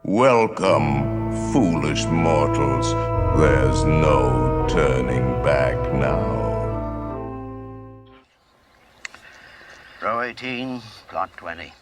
Welcome, foolish mortals. There's no turning back now. Row 18, plot 20.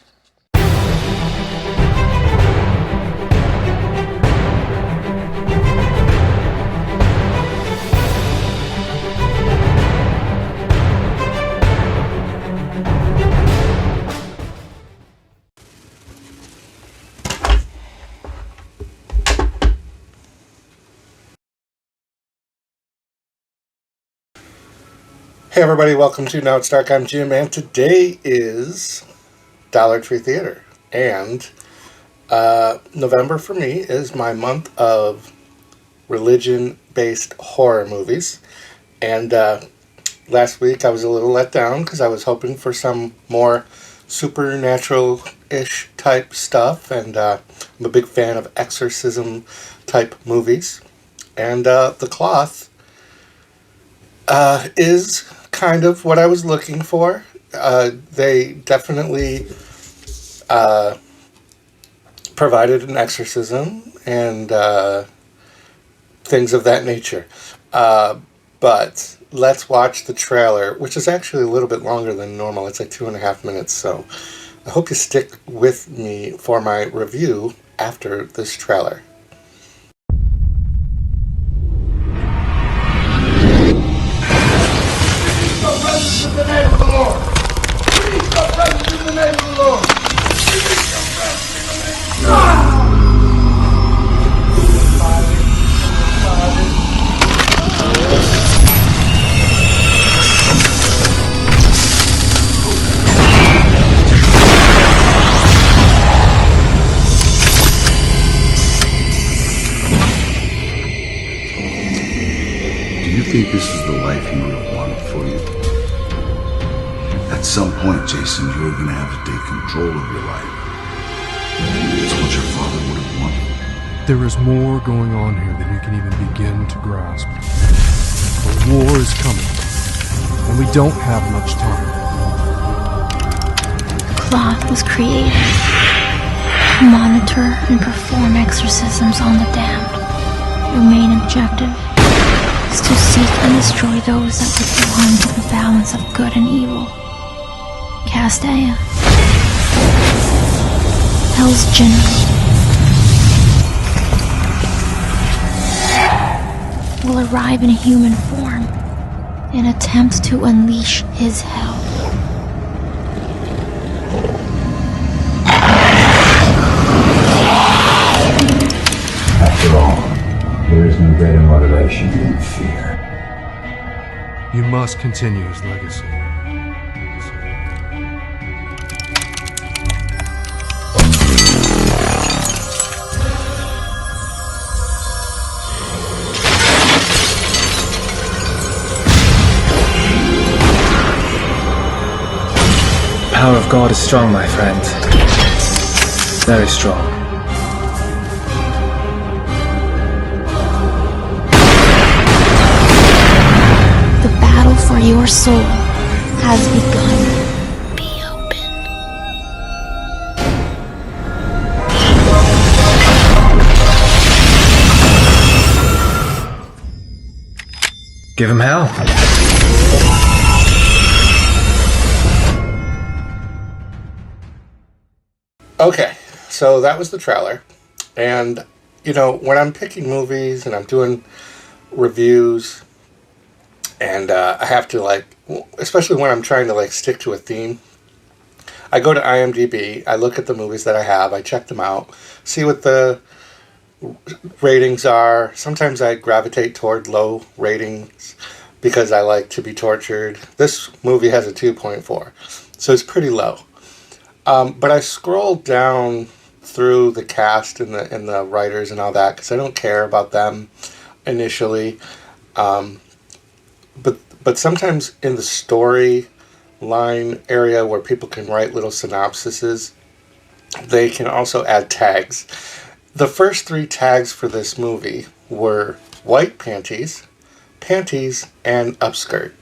Hey everybody, welcome to Now It's Dark. I'm Jim, and today is Dollar Tree Theater. And November for me is my month of religion-based horror movies. And last week I was a little let down because I was hoping for some more supernatural-ish type stuff. And I'm a big fan of exorcism type movies. And The Cloth is kind of what I was looking for. They definitely provided an exorcism and things of that nature. But let's watch the trailer, which is actually a little bit longer than normal. It's like 2.5 minutes, so I hope you stick with me for my review after this trailer. In the name of the Lord. Please go presence in the name of the Lord. Please go presence in the name of the Lord. Do you think this is the life you would have wanted for you? At some point, Jason, you're going to have to take control of your life. It's what your father would have wanted. There is more going on here than you can even begin to grasp. The war is coming, and we don't have much time. Cloth was created to monitor and perform exorcisms on the damned. Your main objective is to seek and destroy those that would belong to the balance of good and evil. Castaya, Hell's General, will arrive in human form and attempt to unleash his hell. After all, there is no greater motivation than fear. You must continue his legacy. The power of God is strong, my friend. Very strong. The battle for your soul has begun. Be open. Give him hell. Okay, so that was the trailer. And, you know, when I'm picking movies and I'm doing reviews, and I have to, like, especially when I'm trying to, like, stick to a theme, I go to IMDb, I look at the movies that I have, I check them out, see what the ratings are. Sometimes I gravitate toward low ratings because I like to be tortured. This movie has a 2.4, so it's pretty low. But I scrolled down through the cast and the writers and all that because I don't care about them initially. But sometimes in the story line area where people can write little synopsises, they can also add tags. The first 3 tags for this movie were white panties, and upskirt.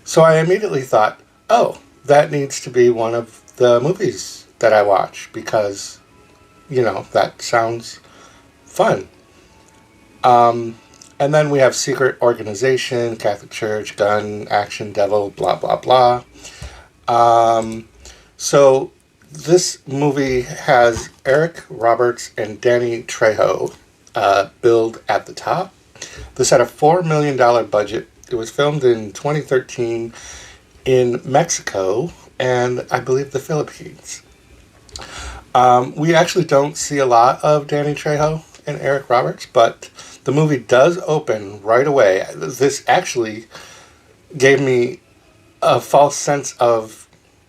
So I immediately thought, oh, that needs to be one of the movies that I watch because that sounds fun. And then we have secret organization, Catholic Church, gun, action, devil, blah, blah, blah. So this movie has Eric Roberts and Danny Trejo billed at the top. This had a $4 million budget. It was filmed in 2013 in Mexico and I believe the Philippines. We actually don't see a lot of Danny Trejo and Eric Roberts, but the movie does open right away. This actually gave me a false sense of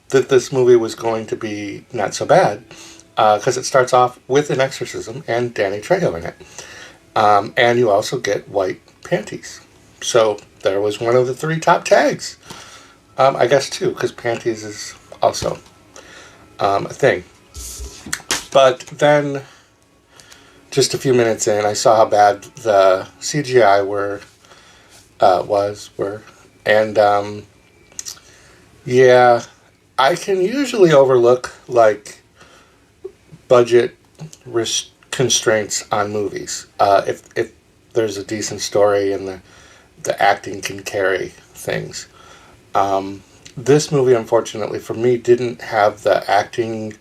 that this movie was going to be not so bad, because it starts off with an exorcism and Danny Trejo in it. And you also get white panties. So there was one of the 3 top tags. I guess 2, because panties is also a thing. But then, just a few minutes in, I saw how bad the CGI were, and yeah, I can usually overlook like budget constraints on movies if there's a decent story and the acting can carry things. This movie, unfortunately for me, didn't have the acting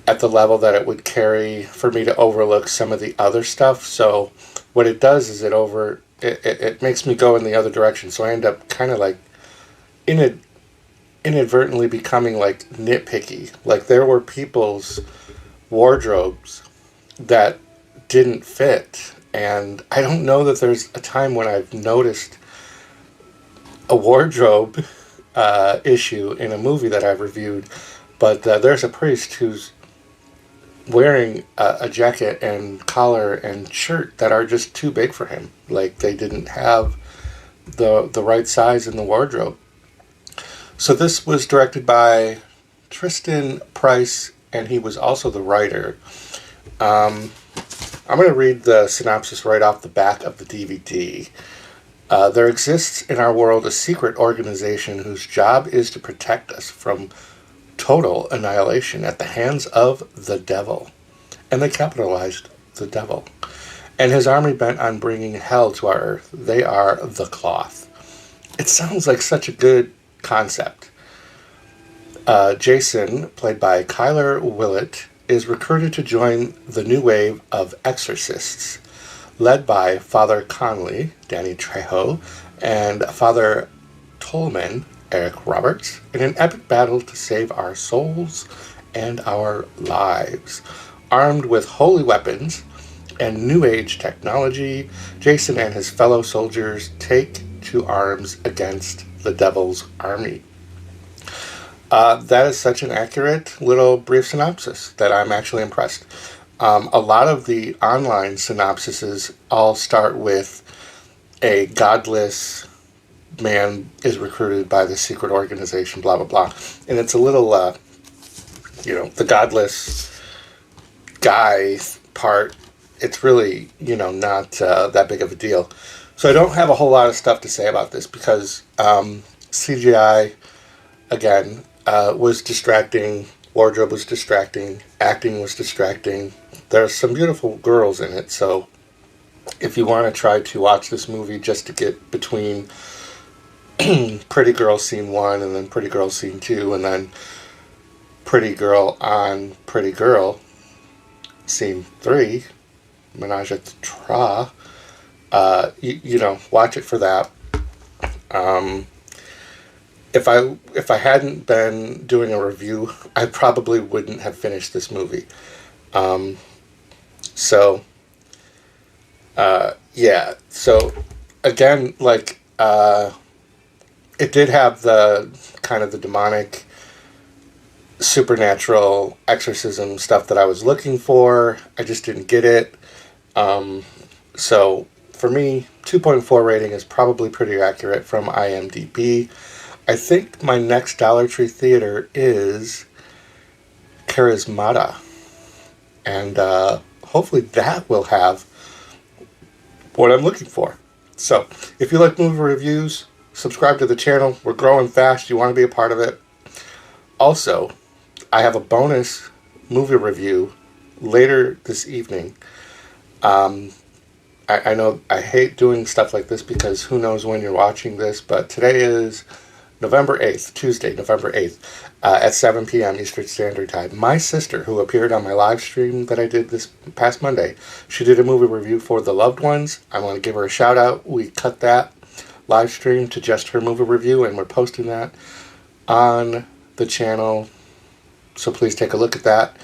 at the level that it would carry for me to overlook some of the other stuff. So what it does is it makes me go in the other direction. So I end up kind of like inadvertently becoming like nitpicky. Like there were people's wardrobes that didn't fit. And I don't know that there's a time when I've noticed a wardrobe issue in a movie that I've reviewed. But there's a priest who's wearing a jacket and collar and shirt that are just too big for him. Like they didn't have the right size in the wardrobe. So this was directed by Tristan Price, and he was also the writer. I'm going to read the synopsis right off the back of the DVD. There exists in our world a secret organization whose job is to protect us from total annihilation at the hands of the devil. And they capitalized the devil. And his army bent on bringing hell to our earth. They are the Cloth. It sounds like such a good concept. Jason, played by Kyler Willett, is recruited to join the new wave of exorcists, led by Father Conley, Danny Trejo, and Father Tolman, Eric Roberts, in an epic battle to save our souls and our lives. Armed with holy weapons and new age technology, Jason and his fellow soldiers take to arms against the devil's army. That is such an accurate little brief synopsis that I'm actually impressed. A lot of the online synopsises all start with a godless man is recruited by the secret organization, blah, blah, blah. And it's a little, the godless guy part, it's really, not that big of a deal. So I don't have a whole lot of stuff to say about this because CGI, again, was distracting, wardrobe was distracting, acting was distracting. There's some beautiful girls in it, so if you want to try to watch this movie just to get between Pretty Girl Scene 1 and then Pretty Girl Scene 2 and then Pretty Girl on Pretty Girl Scene 3, Menage a Trois, watch it for that. If I hadn't been doing a review, I probably wouldn't have finished this movie. So again, it did have the kind of the demonic, supernatural exorcism stuff that I was looking for. I just didn't get it. So for me, 2.4 rating is probably pretty accurate from IMDb. I think my next Dollar Tree theater is Charismata. And hopefully that will have what I'm looking for. So, if you like movie reviews, subscribe to the channel. We're growing fast. You want to be a part of it. Also, I have a bonus movie review later this evening. I know I hate doing stuff like this because who knows when you're watching this, but today is November 8th, Tuesday, November 8th, at 7 p.m. Eastern Standard Time. My sister, who appeared on my live stream that I did this past Monday, she did a movie review for The Loved Ones. I want to give her a shout out. We cut that live stream to just her movie review, and we're posting that on the channel. So please take a look at that.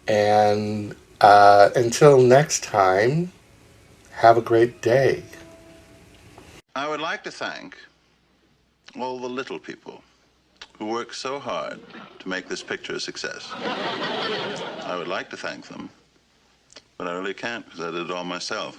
And until next time, have a great day. I would like to thank all the little people who work so hard to make this picture a success. I would like to thank them, but I really can't because I did it all myself.